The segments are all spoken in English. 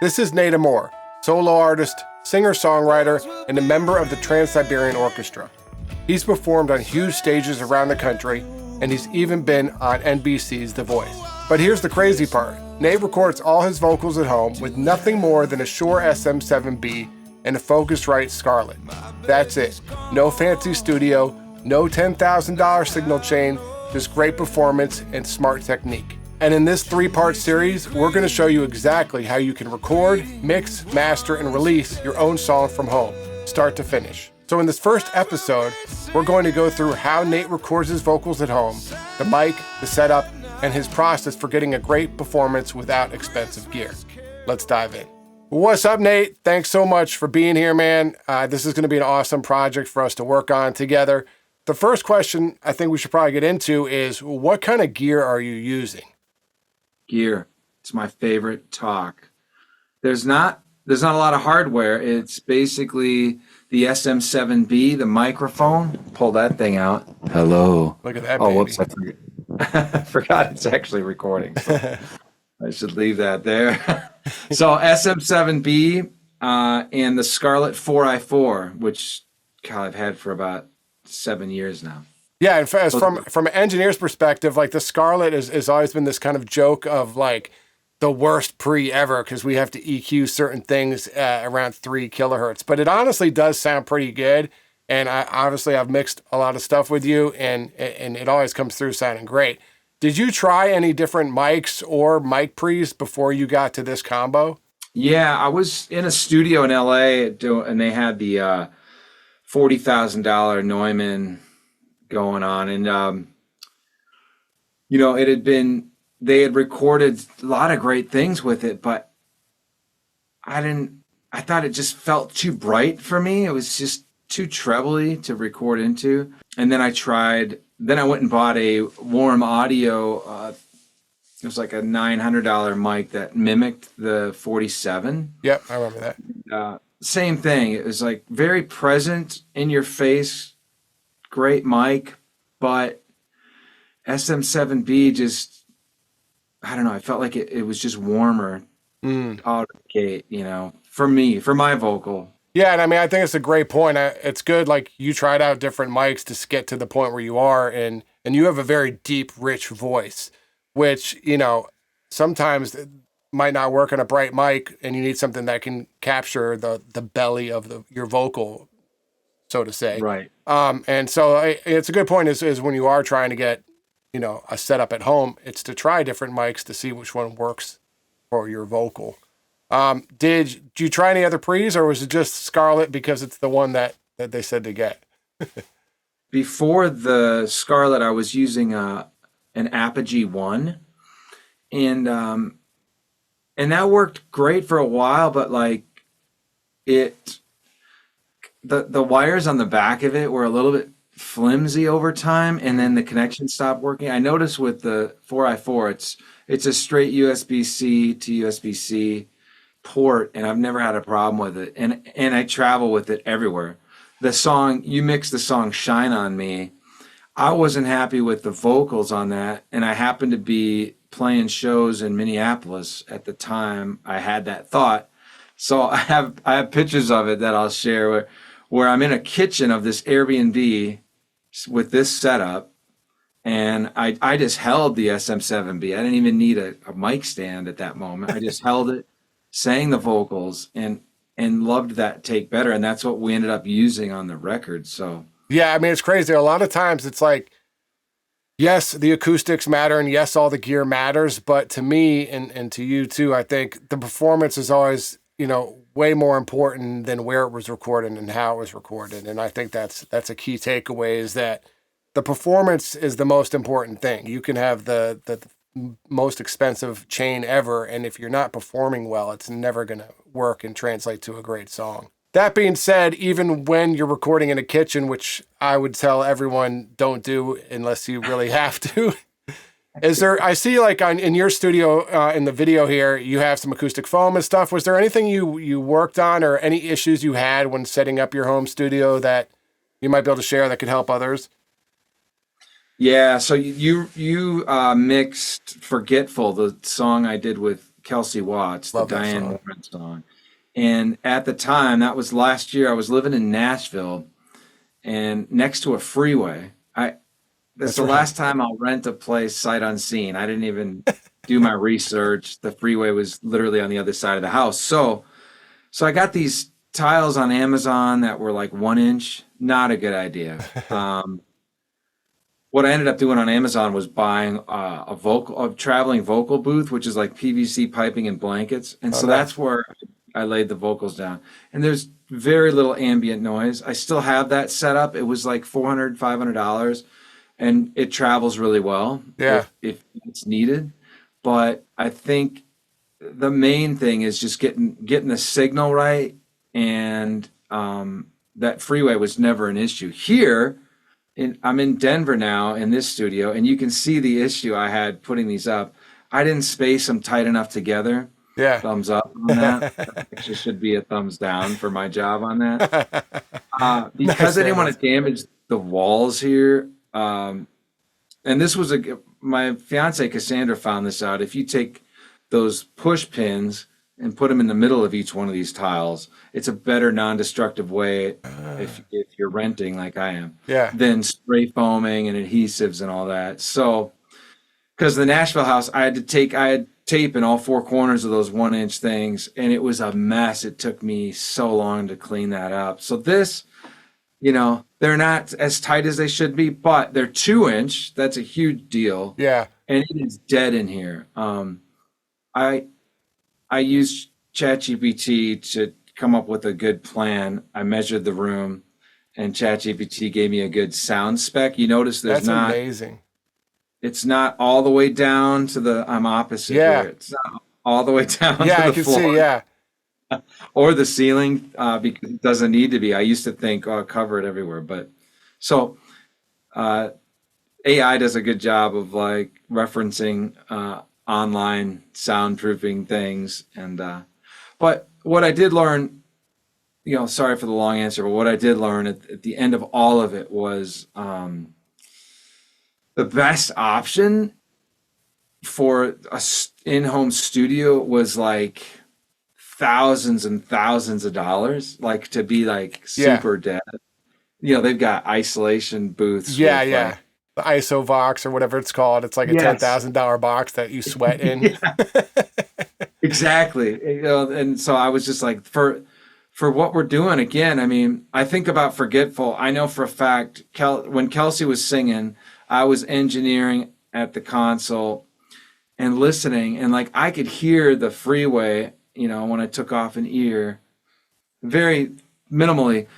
This is Nate Moore, solo artist, singer-songwriter, and a member of the Trans-Siberian Orchestra. He's performed on huge stages around the country, and he's even been on NBC's The Voice. But here's the crazy part. Nate records all his vocals at home with nothing more than a Shure SM7B and a Focusrite Scarlett. That's it. No fancy studio, no $10,000 signal chain, just great performance and smart technique. And in this 3-part series, we're going to show you exactly how you can record, mix, master, and release your own song from home, start to finish. So in this first episode, we're going to go through how Nate records his vocals at home, the mic, the setup, and his process for getting a great performance without expensive gear. Let's dive in. What's up, Nate? Thanks so much for being here, man. This is going to be an awesome project for us to work on together. The first question I think we should probably get into is, what kind of gear are you using? Gear. It's my favorite talk. There's not a lot of hardware. It's basically the SM7B, the microphone. Pull that thing out. Hello. Look at that, Oh, baby. whoops. I forgot it's actually recording. So I should leave that there. So SM7B and the Scarlett 4i4, which God, I've had for about 7 years now. Yeah, and from an engineer's perspective, like the Scarlett has always been this kind of joke of like the worst pre ever because we have to EQ certain things around 3 kilohertz. But it honestly does sound pretty good. And I've mixed a lot of stuff with you, and it always comes through sounding great. Did you try any different mics or mic pre's before you got to this combo? Yeah, I was in a studio in LA and they had the $40,000 Neumann going on, and they had recorded a lot of great things with it, but I thought it just felt too bright for me. It was just too trebly to record into. And then I went and bought a Warm Audio, it was like a $900 mic that mimicked the 47. Yep, I remember that. Same thing. It was like very present, in your face, great mic, but SM7B just, I don't know, I felt like it was just warmer out of the gate, for me, for my vocal. Yeah, and I mean, I think it's a great point. It's good, like, you tried out different mics to get to the point where you are, and you have a very deep, rich voice, which, sometimes might not work on a bright mic, and you need something that can capture the belly of your vocal, so to say. Right. And so it's a good point is when you are trying to get, a setup at home, it's to try different mics to see which one works for your vocal. Did you try any other pre's, or was it just Scarlett because it's the one that they said to get? Before the Scarlett, I was using an Apogee 1, and that worked great for a while, but like the wires on the back of it were a little bit flimsy over time, and then the connection stopped working. I noticed with the 4i4, it's a straight USB-C to USB-C port, and I've never had a problem with it, and I travel with it everywhere. You mixed the song Shine on Me. I wasn't happy with the vocals on that, and I happened to be playing shows in Minneapolis at the time I had that thought. So I have pictures of it that I'll share where I'm in a kitchen of this Airbnb with this setup, and I just held the SM7B. I didn't even need a mic stand at that moment. I just held it, sang the vocals, and loved that take better, and that's what we ended up using on the record. So yeah, I mean, it's crazy. A lot of times it's like, yes, the acoustics matter, and yes, all the gear matters, but to me and to you too, I think the performance is always, way more important than where it was recorded and how it was recorded. And I think that's a key takeaway, is that the performance is the most important thing. You can have the most expensive chain ever, and if you're not performing well, it's never going to work and translate to a great song. That being said, even when you're recording in a kitchen, which I would tell everyone don't do unless you really have to, I see like in your studio, in the video here, you have some acoustic foam and stuff. Was there anything you worked on or any issues you had when setting up your home studio that you might be able to share that could help others? Yeah, so you mixed Forgetful, the song I did with Kelsey Watts, the Love that Diane song. Warren song. And at the time, that was last year, I was living in Nashville and next to a freeway. That's That's the right. last time I'll rent a place sight unseen. I didn't even do my research. The freeway was literally on the other side of the house. So I got these tiles on Amazon that were like 1 inch. Not a good idea. What I ended up doing on Amazon was buying a traveling vocal booth, which is like PVC piping and blankets. And Oh, so nice. that's where I laid the vocals down. And there's very little ambient noise. I still have that set up. It was like $400, $500, and it travels really well Yeah. if it's needed. But I think the main thing is just getting the signal right, and that freeway was never an issue here. I'm in Denver now in this studio, and you can see the issue I had putting these up. I didn't space them tight enough together. Yeah. Thumbs up on that. That actually should be a thumbs down for my job on that. Nice, Because I man. didn't want to damage the walls here. And this was my fiance Cassandra found this out. If you take those push pins and put them in the middle of each one of these tiles, it's a better non-destructive way if you're renting like I am Yeah. than spray foaming and adhesives and all that. So, because the Nashville house, I had tape in all four corners of those 1 inch things, and it was a mess. It took me so long to clean that up. So this, they're not as tight as they should be, but they're 2 inch. That's a huge deal. Yeah. And it is dead in here. I used ChatGPT to come up with a good plan. I measured the room, and ChatGPT gave me a good sound spec. You notice That's amazing. it's not all the way down to I'm opposite Yeah. here. It's not all the way down Yeah, to I the can floor see. Yeah. or the ceiling, because it doesn't need to be. I used to think, cover it everywhere. But so AI does a good job of like referencing online soundproofing things. And but what I did learn, sorry for the long answer, but what I did learn at the end of all of it was the best option for a in-home studio was like thousands and thousands of dollars, like to be like Yeah. super dead. They've got isolation booths. Yeah. with, Yeah. like, The ISO box or whatever it's called. It's like a Yes. $10,000 box that you sweat in. Exactly. And so I was just like, for what we're doing again, I mean, I think about Forgetful. I know for a fact, when Kelsey was singing, I was engineering at the console and listening, and like I could hear the freeway, when I took off an ear, very minimally,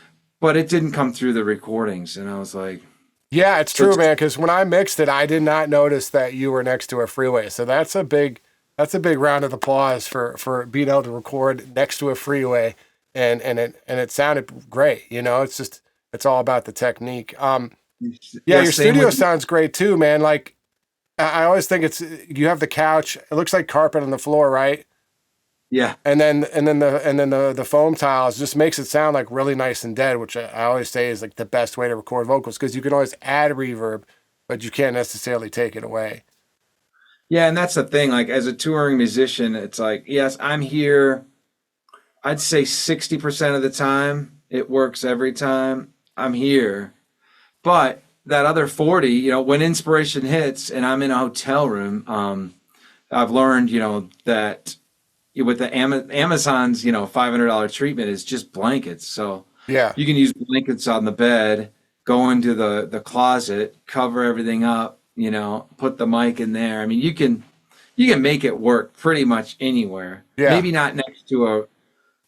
but it didn't come through the recordings. And I was like, Yeah, it's true, man. Because when I mixed it, I did not notice that you were next to a freeway. So that's a big round of applause for being able to record next to a freeway, and it sounded great. It's all about the technique. Yeah, your same studio with- sounds great too, man. Like I always think you have the couch. It looks like carpet on the floor, right? Yeah. And then the foam tiles just makes it sound like really nice and dead, which I always say is like the best way to record vocals, because you can always add reverb, but you can't necessarily take it away. Yeah, and that's the thing. Like as a touring musician, it's like, yes, I'm here. I'd say 60% of the time. It works every time. I'm here. But that other 40, when inspiration hits and I'm in a hotel room, I've learned, that with the Amazon's, $500 treatment is just blankets. So Yeah. you can use blankets on the bed, go into the closet, cover everything up, put the mic in there. I mean, you can make it work pretty much anywhere. Yeah. Maybe not next to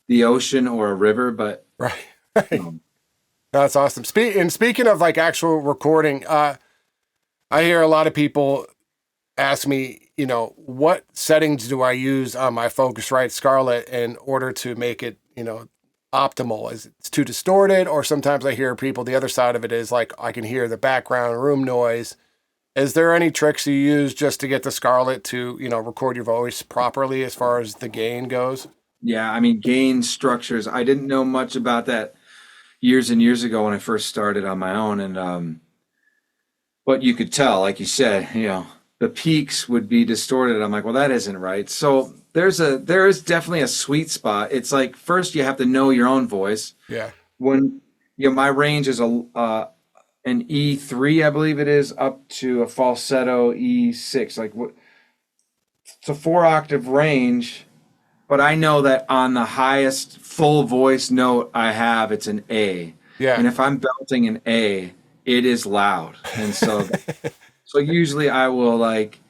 the ocean or a river, but Right. That's awesome. Speaking of like actual recording, I hear a lot of people ask me, what settings do I use on my Focusrite Scarlett in order to make it, optimal? Is it too distorted? Or sometimes I hear people, the other side of it is like, I can hear the background room noise. Is there any tricks you use just to get the Scarlett to, record your voice properly as far as the gain goes? yeah, I mean, gain structures. I didn't know much about that years and years ago when I first started on my own. And, but you could tell, like you said, the peaks would be distorted. I'm like, well, that isn't right. So there is definitely a sweet spot. It's like first you have to know your own voice. Yeah. When my range is an E3, I believe it is, up to a falsetto E6. Like what? It's a 4-octave range, but I know that on the highest full voice note I have, it's an A. Yeah. And if I'm belting an A, it is loud. And so so usually I will like,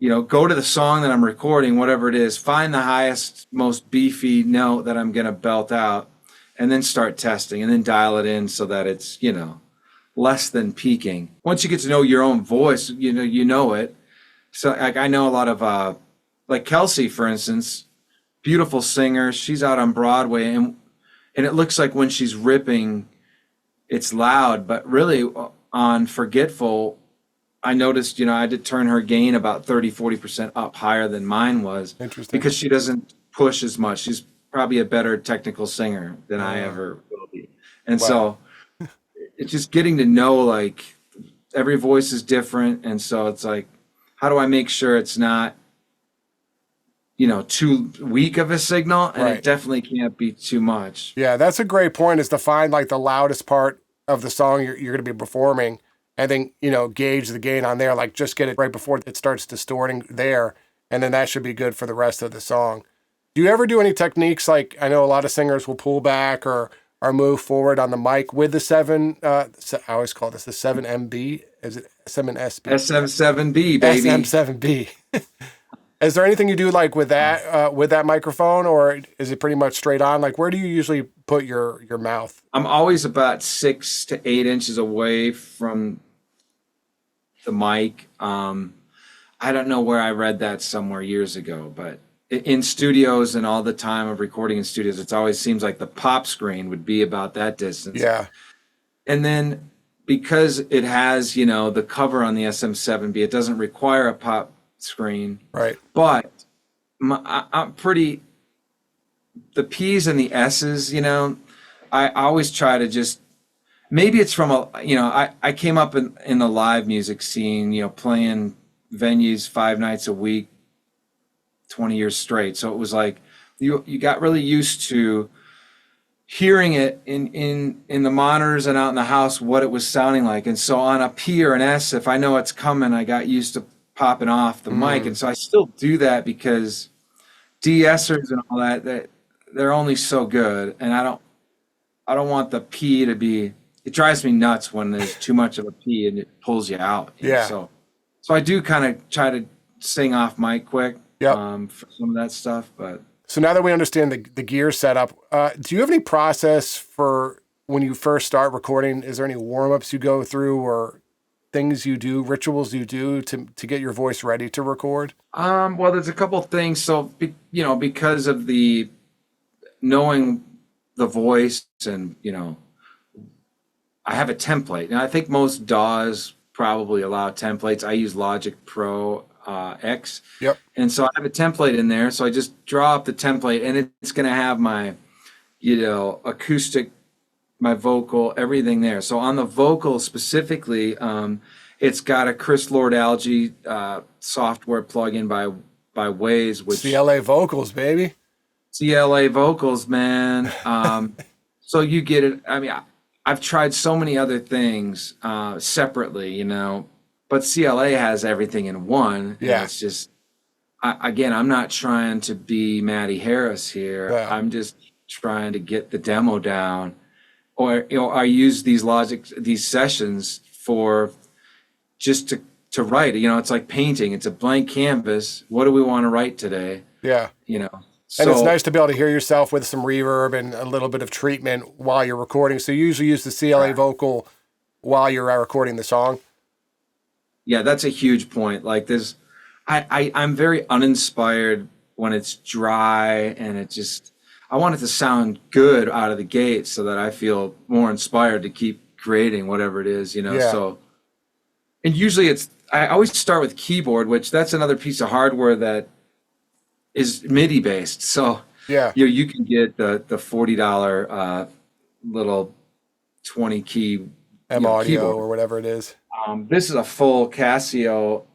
go to the song that I'm recording, whatever it is, find the highest, most beefy note that I'm going to belt out, and then start testing and then dial it in so that it's, less than peaking. Once you get to know your own voice, you know it. So like I know a lot of, like Kelsey, for instance, beautiful singer. She's out on Broadway and it looks like when she's ripping, it's loud, but really on Forgetful, I noticed, I did turn her gain about 30-40% up higher than mine was. Interesting. Because she doesn't push as much. She's probably a better technical singer than I ever will be. And so it's just getting to know, like, every voice is different. And so it's like, how do I make sure it's not, too weak of a signal? And it definitely can't be too much. Yeah, that's a great point, is to find like the loudest part of the song you're going to be performing, and then, gauge the gain on there, like just get it right before it starts distorting there. And then that should be good for the rest of the song. Do you ever do any techniques? Like I know a lot of singers will pull back or move forward on the mic with the I always call this the 7MB. Is it 7SB? SM7B, baby. SM7B. Is there anything you do like with that microphone, or is it pretty much straight on? Like, where do you usually put your mouth? I'm always about 6 to 8 inches away from the mic. I don't know where I read that somewhere years ago, but in studios and all the time of recording in studios, it always seems like the pop screen would be about that distance. Yeah. And then because it has, the cover on the SM7B, it doesn't require a pop screen. Right. But I'm pretty, the P's and the S's, I always try to just, maybe it's from I came up in the live music scene, playing venues 5 nights a week, 20 years straight. So it was like, you got really used to hearing it in the monitors and out in the house, what it was sounding like. And so on a P or an S, if I know it's coming, I got used to popping off the mic. And so I still do that because de-essers and all that they're only so good. And I don't want the P to be, it drives me nuts when there's too much of a P and it pulls you out. Yeah. So I do kind of try to sing off mic quick. Yep. For some of that stuff, but. So now that we understand the gear setup, do you have any process for when you first start recording? Is there any warm-ups you go through or things you do, rituals you do to get your voice ready to record? Well, there's a couple things. So, because of the knowing the voice and, I have a template. And I think most DAWs probably allow templates. I use Logic Pro X. Yep. And so I have a template in there. So I just draw up the template and it's going to have my, acoustic, my vocal, everything there. So on the vocal specifically, it's got a Chris Lord-Alge software plugin by Waze, which CLA Vocals, baby. CLA Vocals, man. So you get it. I mean, I've tried so many other things separately, but CLA has everything in one. Yeah. It's just, I'm not trying to be Matty Harris here. Yeah. I'm just trying to get the demo down. Or, I use these sessions for just to write. It's like painting. It's a blank canvas. What do we want to write today? Yeah. So, and it's nice to be able to hear yourself with some reverb and a little bit of treatment while you're recording. So you usually use the CLA vocal while you're recording the song. Yeah, that's a huge point. Like I'm very uninspired when it's dry and I want it to sound good out of the gate so that I feel more inspired to keep creating whatever it is, Yeah. So, and usually I always start with keyboard, which that's another piece of hardware that is MIDI based. So yeah, you can get the $40 little 20 key M audio keyboard. or whatever it is. This is a full Casio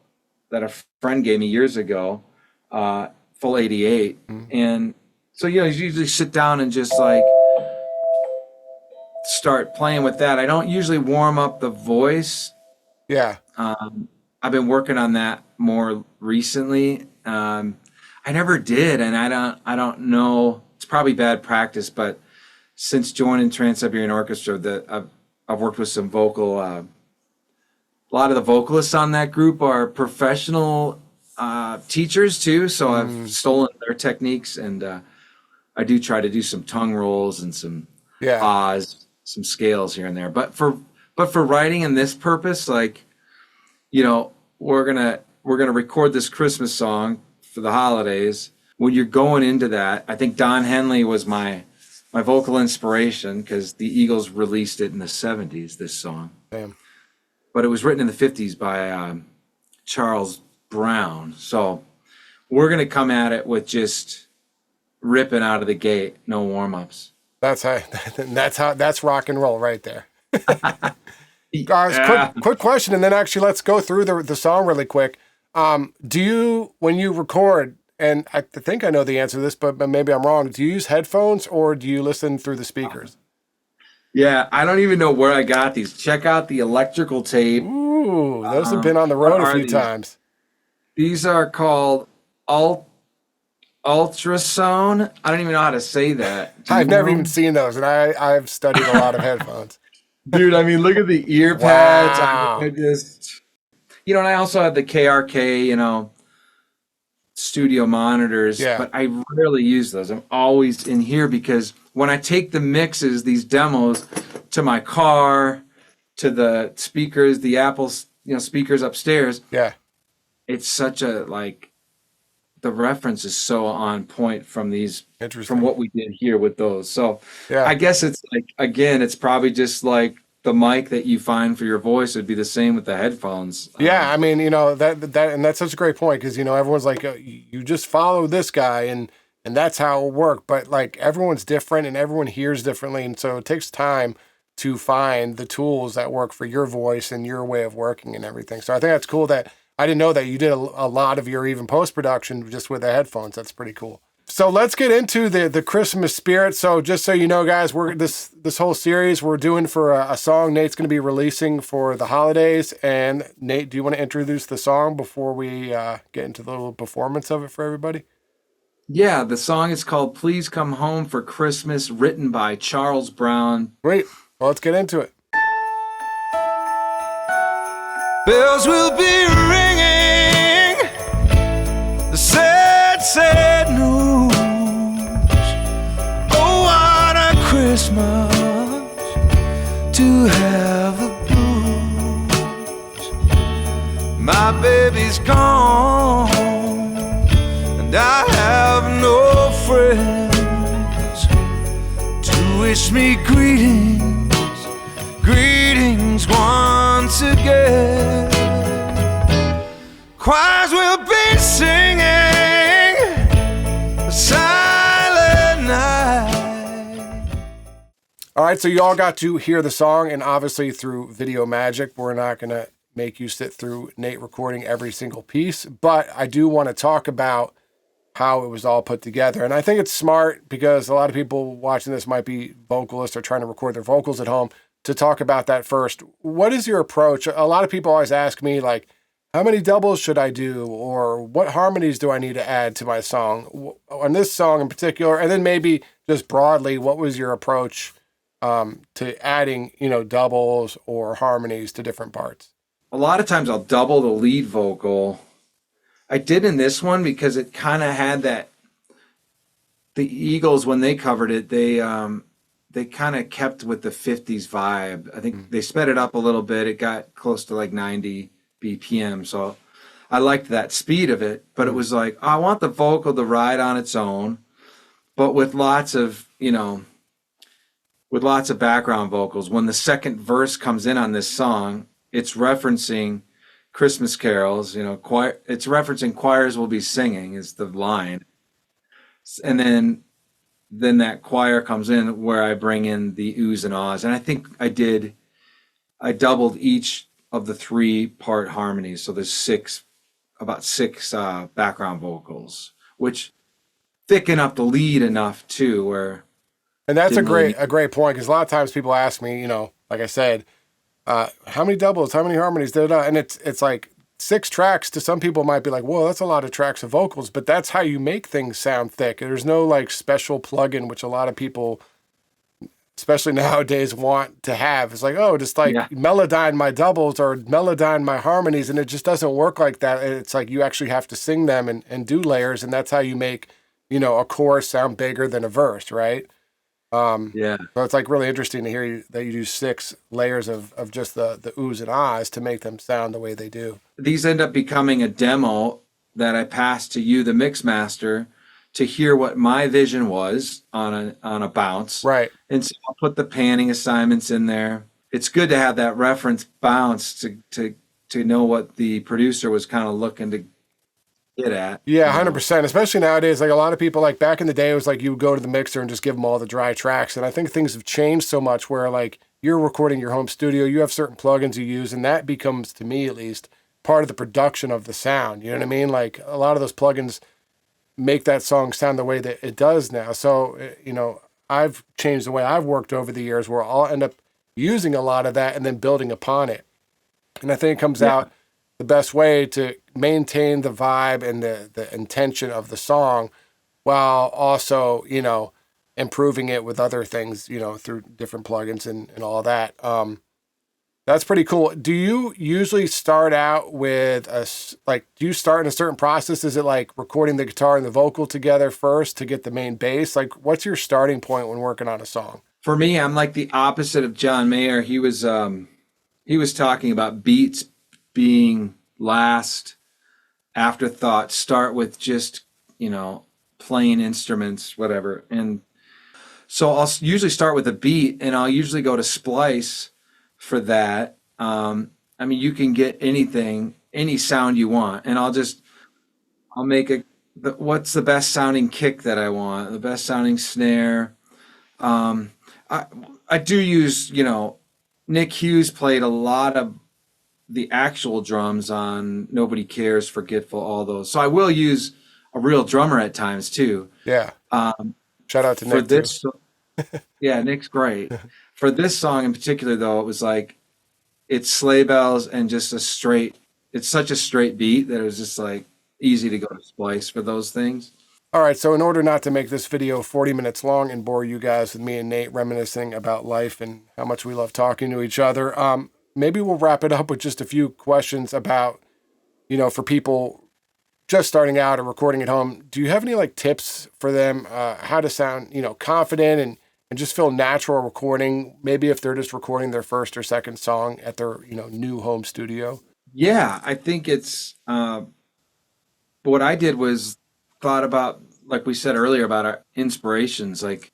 that a friend gave me years ago full 88. And so, you usually sit down and just like start playing with that. I don't usually warm up the voice. Yeah. I've been working on that more recently. I never did, and I don't know. It's probably bad practice, but since joining Trans-Siberian Orchestra, I've worked with some vocal. A lot of the vocalists on that group are professional teachers too, so I've stolen their techniques, and I do try to do some tongue rolls and some ahs, some scales here and there. But for writing and this purpose, like, we're gonna record this Christmas song for the holidays. When you're going into that, I think Don Henley was my vocal inspiration, because the Eagles released it in the 70s, this song. Damn. But it was written in the 50s by Charles Brown. So we're going to come at it with just ripping out of the gate, no warm-ups. That's rock and roll right there. Guys, quick question, and then actually let's go through the song really quick. Do you, when you record, and I think I know the answer to this, but maybe I'm wrong, do you use headphones or do you listen through the speakers? Yeah, I don't even know where I got these. Check out the electrical tape. Ooh, those have been on the road a few times. These are called ultrasound. I don't even know how to say that. I've never even seen those, and I've studied a lot of headphones. Dude, I mean, look at the ear pads. Wow. I just, and I also have the KRK, studio monitors, but I rarely use those. I'm always in here, because when I take the mixes, these demos, to my car, to the speakers, the Apple, speakers upstairs, it's such a, like, the reference is so on point from what we did here with those. So I guess it's like, again, it's probably just like the mic that you find for your voice would be the same with the headphones. Yeah, I mean, and that's such a great point, because everyone's like, you just follow this guy and that's how it works. But like, everyone's different and everyone hears differently, and so it takes time to find the tools that work for your voice and your way of working and everything. So I think that's cool that I didn't know that you did a lot of your even post-production just with the headphones. That's pretty cool. So let's get into the Christmas spirit. So just so you know, guys, we're this whole series we're doing for a song Nate's going to be releasing for the holidays. And Nate, do you want to introduce the song before we get into the little performance of it for everybody? Yeah, the song is called Please Come Home for Christmas, written by Charles Brown. Great. Well, let's get into it. Bells will be ringing, the sad news. Oh, what a Christmas to have the blues. My baby's gone, and I have no friends to wish me greetings once again. Choirs will be singing a silent night. All right, so you all got to hear the song, and obviously through video magic, we're not going to make you sit through Nate recording every single piece, but I do want to talk about how it was all put together. And I think it's smart, because a lot of people watching this might be vocalists or trying to record their vocals at home, to talk about that first. What is your approach? A lot of people always ask me, like, how many doubles should I do? Or what harmonies do I need to add to my song? On this song in particular, and then maybe just broadly, what was your approach to adding, doubles or harmonies to different parts? A lot of times I'll double the lead vocal. I did in this one because it kind of had that, the Eagles, when they covered it, they kind of kept with the 50s vibe. I think they sped it up a little bit. It got close to like 90 BPM. So I liked that speed of it, but it was like, I want the vocal to ride on its own, but with lots of background vocals. When the second verse comes in on this song, it's referencing Christmas carols, choir. It's referencing choirs will be singing is the line. And then that choir comes in where I bring in the oohs and ahs. And I think I doubled each of the 3-part harmonies. So there's about six background vocals, which thicken up the lead enough too, where. And that's Didn't really a great point, because a lot of times people ask me, like I said, how many doubles, how many harmonies, and it's like 6 tracks. To some people might be like, whoa, that's a lot of tracks of vocals, but that's how you make things sound thick. There's no like special plugin, which a lot of people, especially nowadays, want to have. It's like, oh, just like melodyne my doubles or melodyne my harmonies, and it just doesn't work like that. It's like you actually have to sing them and do layers, and that's how you make, a chorus sound bigger than a verse, right? So it's like really interesting to hear that you do 6 layers of just the oohs and ahs to make them sound the way they do. These end up becoming a demo that I pass to you, the mix master, to hear what my vision was on a bounce. Right. And so I'll put the panning assignments in there. It's good to have that reference bounce to know what the producer was kind of looking to get at. Yeah, 100%. Especially nowadays, like a lot of people, like back in the day, it was like you would go to the mixer and just give them all the dry tracks. And I think things have changed so much where like you're recording your home studio, you have certain plugins you use, and that becomes, to me at least, part of the production of the sound. You know what I mean? Like a lot of those plugins make that song sound the way that it does now. So, I've changed the way I've worked over the years where I'll end up using a lot of that and then building upon it. And I think it comes out the best way to maintain the vibe and the intention of the song while also, improving it with other things, through different plugins and all that. That's pretty cool. Do you usually start out with do you start in a certain process? Is it like recording the guitar and the vocal together first to get the main bass? Like, what's your starting point when working on a song? For me, I'm like the opposite of John Mayer. He was talking about beats being last, afterthought, start with just, playing instruments, whatever. And so I'll usually start with a beat, and I'll usually go to splice for that. You can get anything, any sound you want, and I'll make what's the best sounding kick that I want, the best sounding snare. I do use, Nick Hughes played a lot of the actual drums on Nobody Cares, Forgetful, all those. So I will use a real drummer at times too. Yeah. Shout out to Nick too. Yeah, Nick's great. For this song in particular, though, it was like, it's sleigh bells and just it's such a straight beat that it was just like easy to go to splice for those things. All right, so in order not to make this video 40 minutes long and bore you guys with me and Nate reminiscing about life and how much we love talking to each other, maybe we'll wrap it up with just a few questions about, for people just starting out or recording at home. Do you have any like tips for them, how to sound, confident and just feel natural recording, maybe if they're just recording their first or second song at their, new home studio? Yeah, I think it's, what I did was thought about, like we said earlier, about our inspirations, like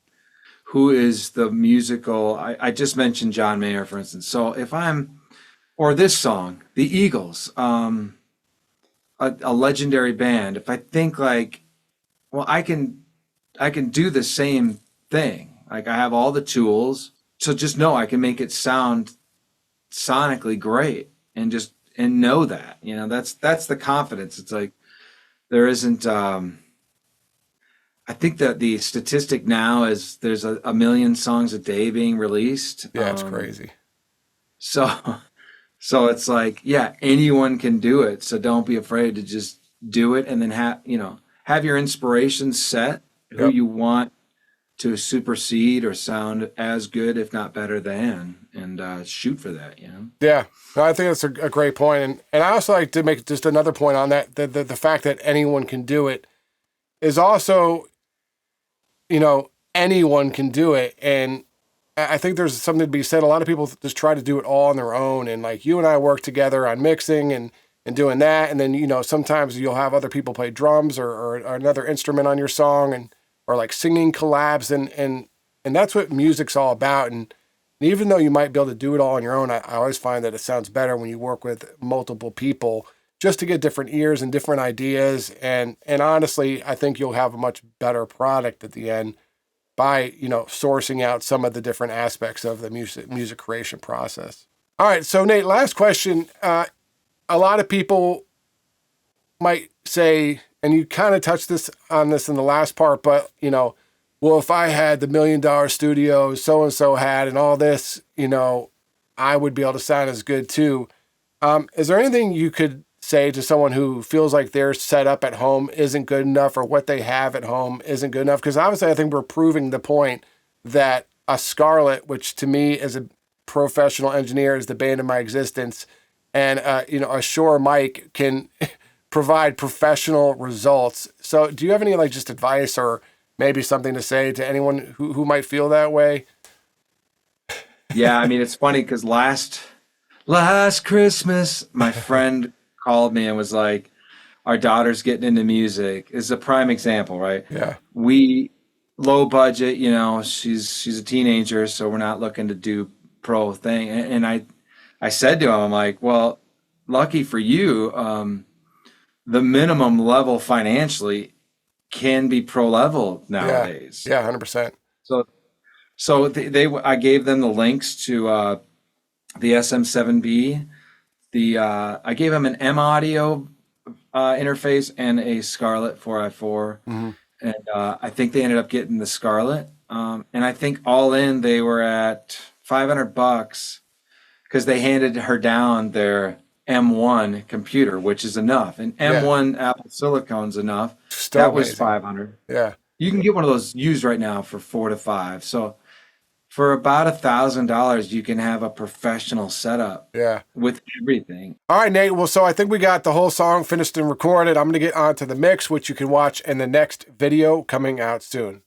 who is the musical, I just mentioned John Mayer, for instance. So or this song, the Eagles, a legendary band. If I think like, well, I can do the same thing. Like I have all the tools, so just know I can make it sound sonically great, and know that, that's the confidence. It's like there isn't. I think that the statistic now is there's a million songs a day being released. Yeah, it's crazy. So it's like, yeah, anyone can do it. So don't be afraid to just do it, and then have your inspirations set, who you want to supersede or sound as good, if not better than, and shoot for that, Yeah, no, I think that's a great point. And I also like to make just another point on that, the fact that anyone can do it is also, anyone can do it. And I think there's something to be said. A lot of people just try to do it all on their own. And like you and I work together on mixing and doing that. And then, sometimes you'll have other people play drums or another instrument on your song or like singing collabs. And that's what music's all about. And even though you might be able to do it all on your own, I always find that it sounds better when you work with multiple people just to get different ears and different ideas. And honestly, I think you'll have a much better product at the end by, sourcing out some of the different aspects of the music creation process. All right. So Nate, last question. A lot of people might say, and you kind of touched on this in the last part, but well, if I had the $1 million studio so-and-so had and all this, I would be able to sound as good too. Is there anything you could say to someone who feels like their setup at home isn't good enough or what they have at home isn't good enough? Because obviously I think we're proving the point that a Scarlett, which to me as a professional engineer is the bane of my existence, and a Shure mic can provide professional results. So do you have any just advice or maybe something to say to anyone who might feel that way? Yeah, I mean, it's funny because last Christmas, my friend called me and was like, our daughter's getting into music. Is a prime example, right? Yeah. We low budget, she's a teenager, so we're not looking to do pro thing. And I said to him, I'm like, well, lucky for you, the minimum level financially can be pro level nowadays. Yeah, 100%. So I gave them the links to the SM7B. I gave them an M audio interface and a Scarlett 4i4. Mm-hmm. And I think they ended up getting the Scarlett. And I think all in they were at $500 because they handed her down their M1 computer, which is enough. And M1 Apple Silicone's enough. Still that amazing. was $500. Yeah. You can get one of those used right now for $4 to $5. So for about $1,000, you can have a professional setup. Yeah. With everything. All right, Nate. Well, so I think we got the whole song finished and recorded. I'm going to get onto the mix, which you can watch in the next video coming out soon.